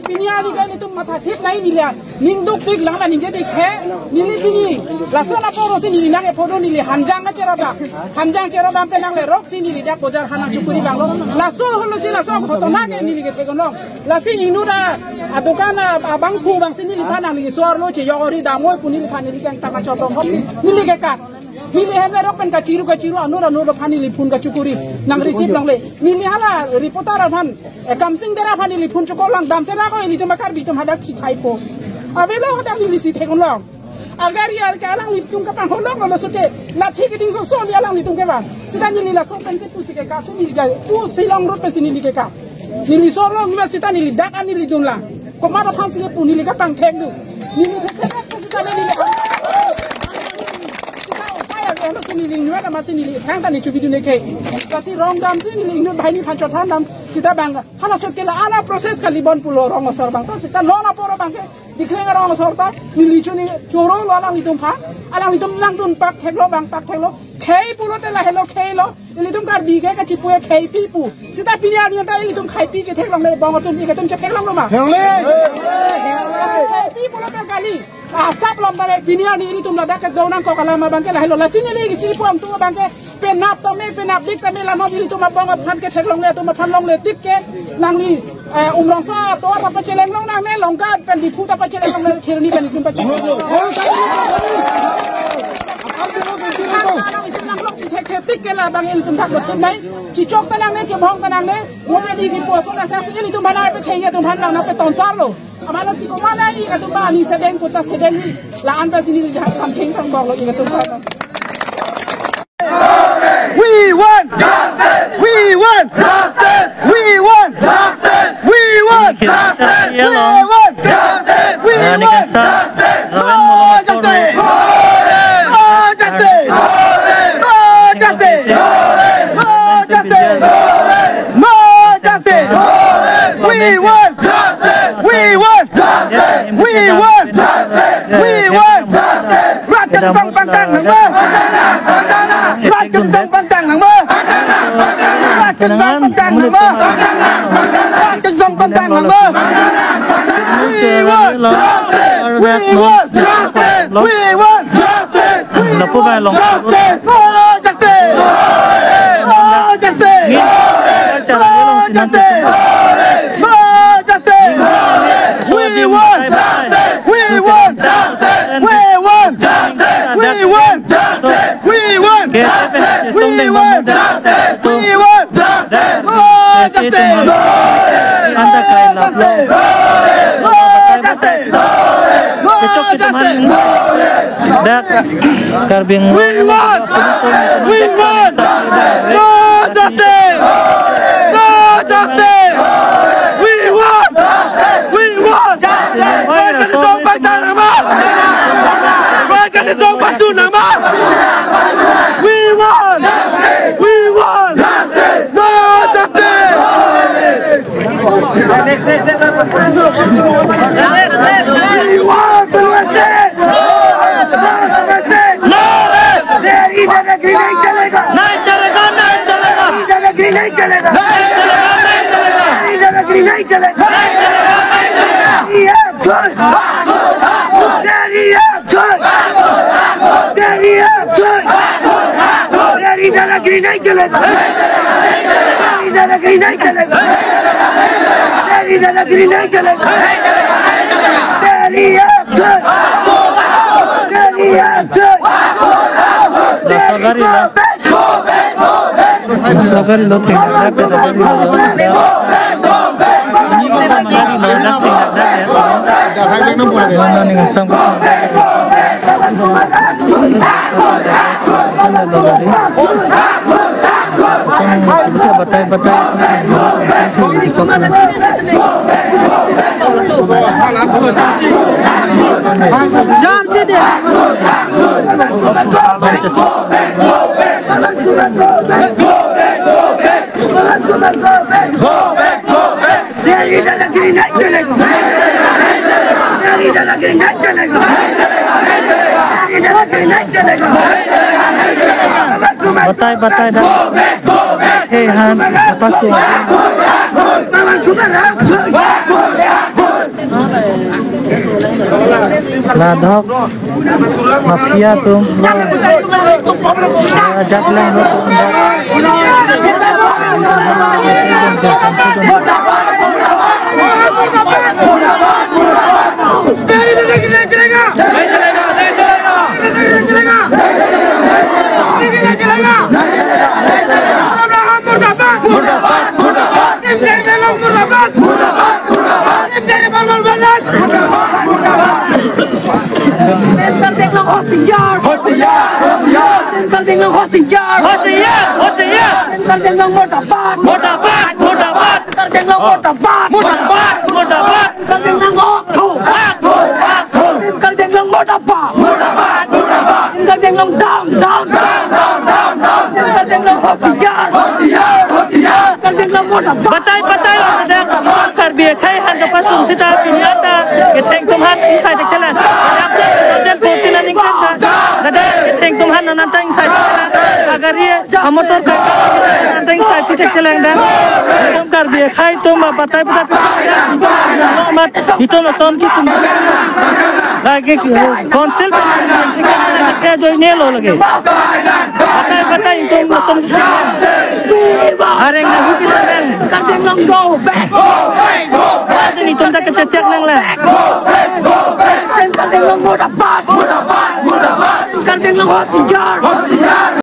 pinya ni kan itu mata tip lain ni lah ningduk tik lang lah ninja dik he nili pini langsung apa rosi nili nang epodo nili hanjang aja raba hanjang cero bang penang le rok si nili dia pojar hanang cukuri bang lo langsung holosi langsung foto nang nili ke tegono lasi inu da adukan abang pu bang si nili panang nili suar lo ceyori damoy pun nili pan nili kan tama cotong hoki nili ke kat nili hebe rok pen kaciru anu pan nili pun kacukuri nang risip lang le nili hala reporter pan kamsing dera pan nili pun cukolang dam sera ko ini tu makar bitum hadak si typo abelo hadak nili si tegono agar ya kalang litung ka pang holong lo sote lathi ke ding so so ya lang litung ke ba sita nili la so pen se pusi ke ka nili ga tu silang rot pe nili ke ka nili so lo ma sita nili dak ani nili dung la ko ma pan si pu nili ka pang thek du nili thek sita nili lo sini ling nuat ama sini ling hang tani cubi dunia ke kasi rong dam sini ling nuat bahini pancotan dam sita bangga hala sotela ala proses kali bon pulo rong osor bang to sita lona poro bang ke dikrenga rong osor ta nili chuni choro lo alang litum pha alang litum lang tun pak theklo bang pak theklo khei pulo te la helo khei lo litum kar bi ke ka chipu khei pi pu sita pinya ni ta litum khei pi ke thek long le bang tun ni ke tum che thek long lo ma thek le khei pi pulo te kali asap lom ta pinya ni litum la dak ke donang ko kala ma bang ke la helo la sini lagi si puam tu bang ke penap dik ta me la no litum ma bang phan ke thek long le tu ma phan long le tik ke nang ni umrong sa to ta pa cheleng long nang ne long ka pen di pu ta pa cheleng long le khir ni pen litum pa tik ke la bang ini tum thak lo chin mai chi chok ta nang ne chi bhong ta nang ne wo me di ki po so na thak ini tum bana pe thei ya tum phan na pe ton sar lo amala si ko mana i ka tum ba ni sedeng ko ta sedeng ni la an pa sini ja kam theng thang bong lo i ka tum ba We want justice. We want justice. We want justice. We want justice. We want justice. We want justice. We want justice. We want justice. We want justice. We want justice. Rakyat sang pantang nang mo. Rakyat sang pantang nang mo. Rakyat sang pantang nang mo. Rakyat sang pantang nang mo. We want justice. We want justice. We want justice. Lapo ba long justice. Justice. Justice. Justice. We want justice. We want justice. We want justice. We want justice. We want justice. We want justice. We want justice. Oh, justice. Anda kain lah. Oh, justice. Besok kita main dak karbing. We want. We want. No justice. No justice. We want. We want. Mereka ditolong bantu nama. Mereka ditolong bantu nama. We want. We want. No justice. We want justice. No less. इधर नगरी नहीं चलेगा. नहीं चलेगा. नहीं चलेगा. इधर नगरी नहीं चलेगा. नहीं चलेगा. नहीं चलेगा. इधर नगरी नहीं चलेगा. नहीं चलेगा. नहीं चलेगा. ये चल. तेरी ये चल. तेरी ये चल. तेरी इधर नगरी नहीं चलेगा. इधर नगरी नहीं चलेगा. तेरी इधर नगरी नहीं चलेगा. तेरी ये चल. तेरी ये चल. Sagari lo. Sagari lo tinggal dak dak lo. Ini kan magari lo dak tinggal dak ya. Dah hai nak boleh. Mana ni ngasam. Bisa batai-batai. jam che de Batai-batai dah. Hey Han, apa sih? ladhok mafia tum jaklang Batai-batai ada karbia khai han dapat sumsita pinyata keteng tumhan inside jalan. Ada 2014 aning kanda. Ada keteng tumhan nananta inside jalan. Agar ye motor ka nananta inside pitek jalan dan tum karbia khai tum batai-batai mat itu no son ki sum. Lagi konsil ke join ne lo lage. Batai-batai tum no son ki areng na huki sabeng kadeng lang go back ni tum tak kececek nang la kadeng lang mo dapat kadeng lang hot sijar